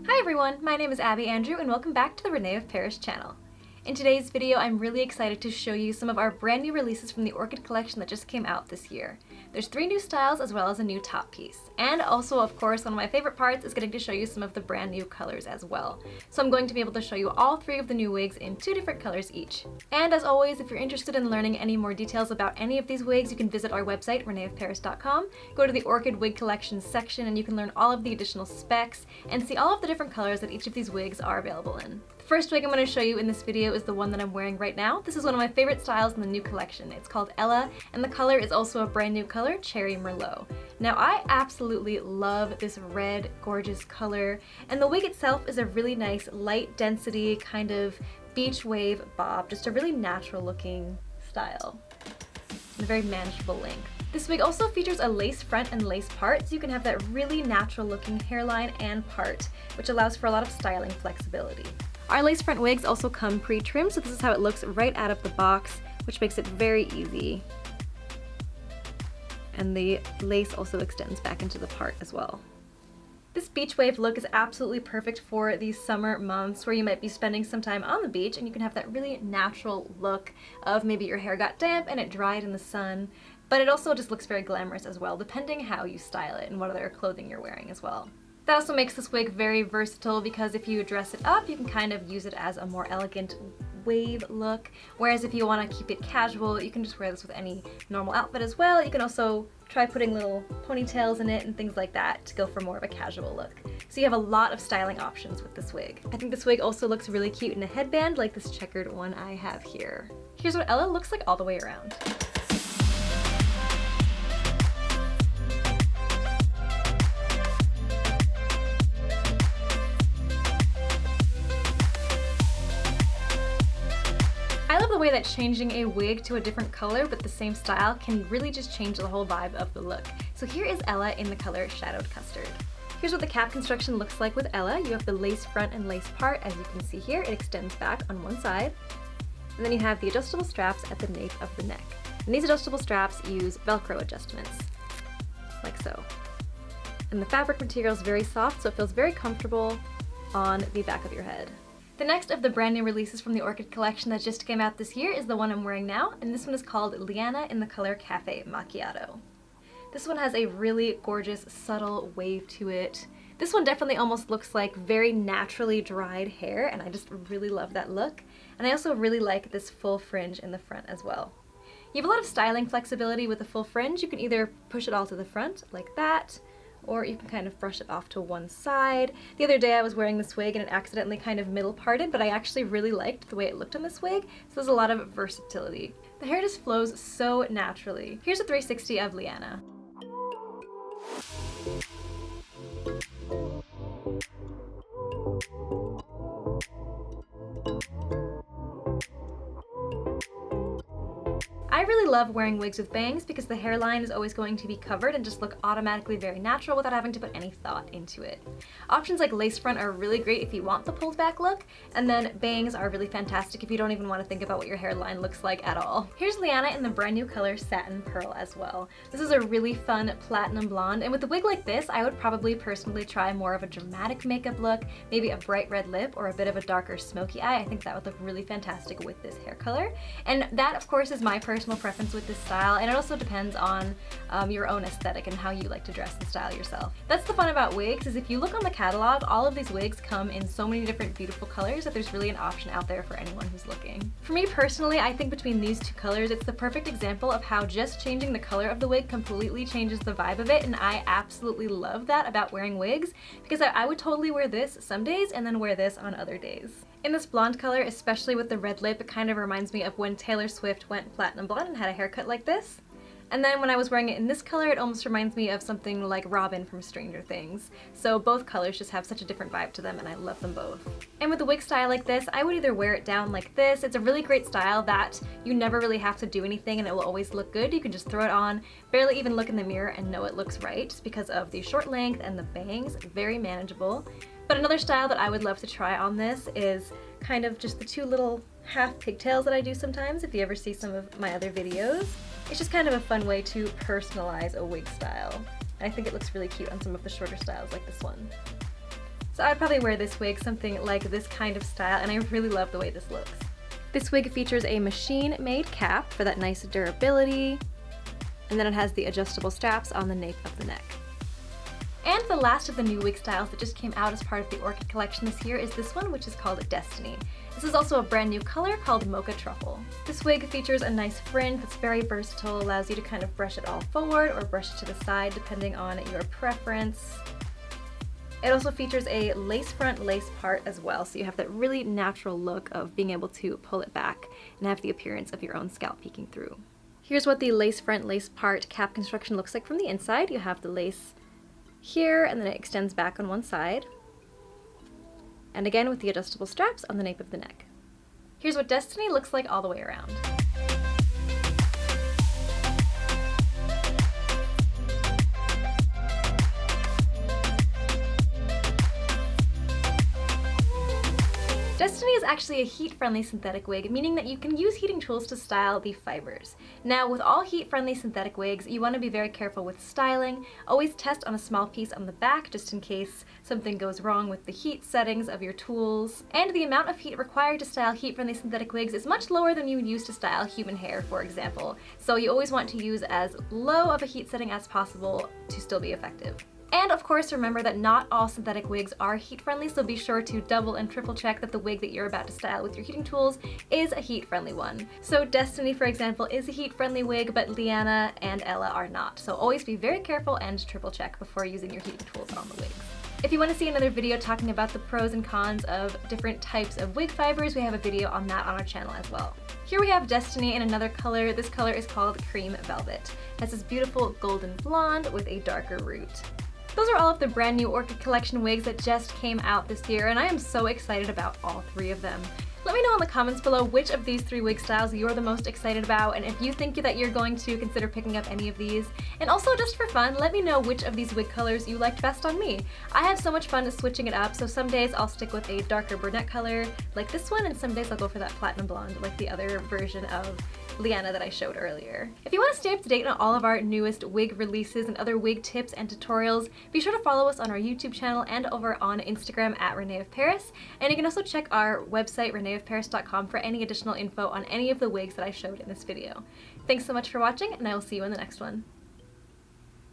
Hi everyone, my name is Abby Andrew and welcome back to the René of Paris channel. In today's video, I'm really excited to show you some of our brand new releases from the Orchid Collection that just came out this year. There's 3 new styles as well as a new top piece. And also, of course, one of my favorite parts is getting to show you some of the brand new colors as well. So I'm going to be able to show you all 3 of the new wigs in 2 different colors each. And as always, if you're interested in learning any more details about any of these wigs, you can visit our website, reneofparis.com, go to the Orchid Wig Collection section, and you can learn all of the additional specs and see all of the different colors that each of these wigs are available in. The first wig I'm going to show you in this video is the one that I'm wearing right now. This is one of my favorite styles in the new collection. It's called Ella, and the color is also a brand new color, Cherry Merlot. Now I absolutely love this red, gorgeous color, and the wig itself is a really nice light density kind of beach wave bob, just a really natural looking style, and a very manageable length. This wig also features a lace front and lace part, so you can have that really natural looking hairline and part, which allows for a lot of styling flexibility. Our lace front wigs also come pre-trimmed, so this is how it looks right out of the box, which makes it very easy. And the lace also extends back into the part as well. This beach wave look is absolutely perfect for these summer months where you might be spending some time on the beach and you can have that really natural look of maybe your hair got damp and it dried in the sun, but it also just looks very glamorous as well, depending how you style it and what other clothing you're wearing as well. That also makes this wig very versatile because if you dress it up, you can kind of use it as a more elegant wave look, whereas if you want to keep it casual, you can just wear this with any normal outfit as well. You can also try putting little ponytails in it and things like that to go for more of a casual look. So you have a lot of styling options with this wig. I think this wig also looks really cute in a headband like this checkered one I have here. Here's what Ella looks like all the way around. I love the way that changing a wig to a different color but the same style can really just change the whole vibe of the look. So here is Ella in the color Shadowed Custard. Here's what the cap construction looks like with Ella. You have the lace front and lace part. As you can see here, it extends back on one side. And then you have the adjustable straps at the nape of the neck. And these adjustable straps use Velcro adjustments, like so. And the fabric material is very soft, so it feels very comfortable on the back of your head. The next of the brand new releases from the Orchid Collection that just came out this year is the one I'm wearing now, and this one is called Liana in the color Caffe Macchiato. This one has a really gorgeous, subtle wave to it. This one definitely almost looks like very naturally dried hair, and I just really love that look. And I also really like this full fringe in the front as well. You have a lot of styling flexibility with the full fringe. You can either push it all to the front like that, or you can kind of brush it off to one side. The other day I was wearing this wig and it accidentally kind of middle parted, but I actually really liked the way it looked on this wig, so there's a lot of versatility. The hair just flows so naturally. Here's a 360 of Liana. I really love wearing wigs with bangs because the hairline is always going to be covered and just look automatically very natural without having to put any thought into it. Options like lace front are really great if you want the pulled back look, and then bangs are really fantastic if you don't even want to think about what your hairline looks like at all. Here's Liana in the brand new color Satin Pearl as well. This is a really fun platinum blonde, and with a wig like this, I would probably personally try more of a dramatic makeup look, maybe a bright red lip or a bit of a darker smoky eye. I think that would look really fantastic with this hair color. And that, of course, is my personal preference with this style, and it also depends on your own aesthetic and how you like to dress and style yourself. That's the fun about wigs, is if you look on the catalog, all of these wigs come in so many different beautiful colors that there's really an option out there for anyone who's looking. For me personally, I think between these 2 colors, it's the perfect example of how just changing the color of the wig completely changes the vibe of it, and I absolutely love that about wearing wigs, because I would totally wear this some days and then wear this on other days. In this blonde color, especially with the red lip, it kind of reminds me of when Taylor Swift went platinum blonde and had a haircut like this. And then when I was wearing it in this color, it almost reminds me of something like Robin from Stranger Things. So both colors just have such a different vibe to them, and I love them both. And with a wig style like this, I would either wear it down like this. It's a really great style that you never really have to do anything and it will always look good. You can just throw it on, barely even look in the mirror and know it looks right just because of the short length and the bangs, very manageable. But another style that I would love to try on this is kind of just the 2 little half pigtails that I do sometimes, if you ever see some of my other videos. It's just kind of a fun way to personalize a wig style. And I think it looks really cute on some of the shorter styles like this one. So I'd probably wear this wig something like this kind of style, and I really love the way this looks. This wig features a machine-made cap for that nice durability, and then it has the adjustable straps on the nape of the neck. And the last of the new wig styles that just came out as part of the Orchid Collection this year is this one, which is called Destiny. This is also a brand new color called Mocha Truffle. This wig features a nice fringe that's very versatile, allows you to kind of brush it all forward or brush it to the side depending on your preference. It also features a lace front, lace part as well, so you have that really natural look of being able to pull it back and have the appearance of your own scalp peeking through. Here's what the lace front, lace part cap construction looks like from the inside. You have the lace here, and then it extends back on one side. And again with the adjustable straps on the nape of the neck. Here's what Destiny looks like all the way around. Destiny is actually a heat-friendly synthetic wig, meaning that you can use heating tools to style the fibers. Now, with all heat-friendly synthetic wigs, you want to be very careful with styling. Always test on a small piece on the back, just in case something goes wrong with the heat settings of your tools. And the amount of heat required to style heat-friendly synthetic wigs is much lower than you would use to style human hair, for example. So you always want to use as low of a heat setting as possible to still be effective. And of course, remember that not all synthetic wigs are heat-friendly, so be sure to double and triple check that the wig that you're about to style with your heating tools is a heat-friendly one. So Destiny, for example, is a heat-friendly wig, but Liana and Ella are not. So always be very careful and triple check before using your heating tools on the wigs. If you want to see another video talking about the pros and cons of different types of wig fibers, we have a video on that on our channel as well. Here we have Destiny in another color. This color is called Cream Velvet. It has this beautiful golden blonde with a darker root. Those are all of the brand new Orchid Collection wigs that just came out this year, and I am so excited about all three of them. Let me know in the comments below which of these three wig styles you're the most excited about, and if you think that you're going to consider picking up any of these. And also, just for fun, let me know which of these wig colors you liked best on me. I have so much fun switching it up, so some days I'll stick with a darker brunette color like this one, and some days I'll go for that platinum blonde like the other version of Liana that I showed earlier. If you want to stay up to date on all of our newest wig releases and other wig tips and tutorials, be sure to follow us on our YouTube channel and over on Instagram at René of Paris. And you can also check our website, reneofparis.com, for any additional info on any of the wigs that I showed in this video. Thanks so much for watching, and I will see you in the next one.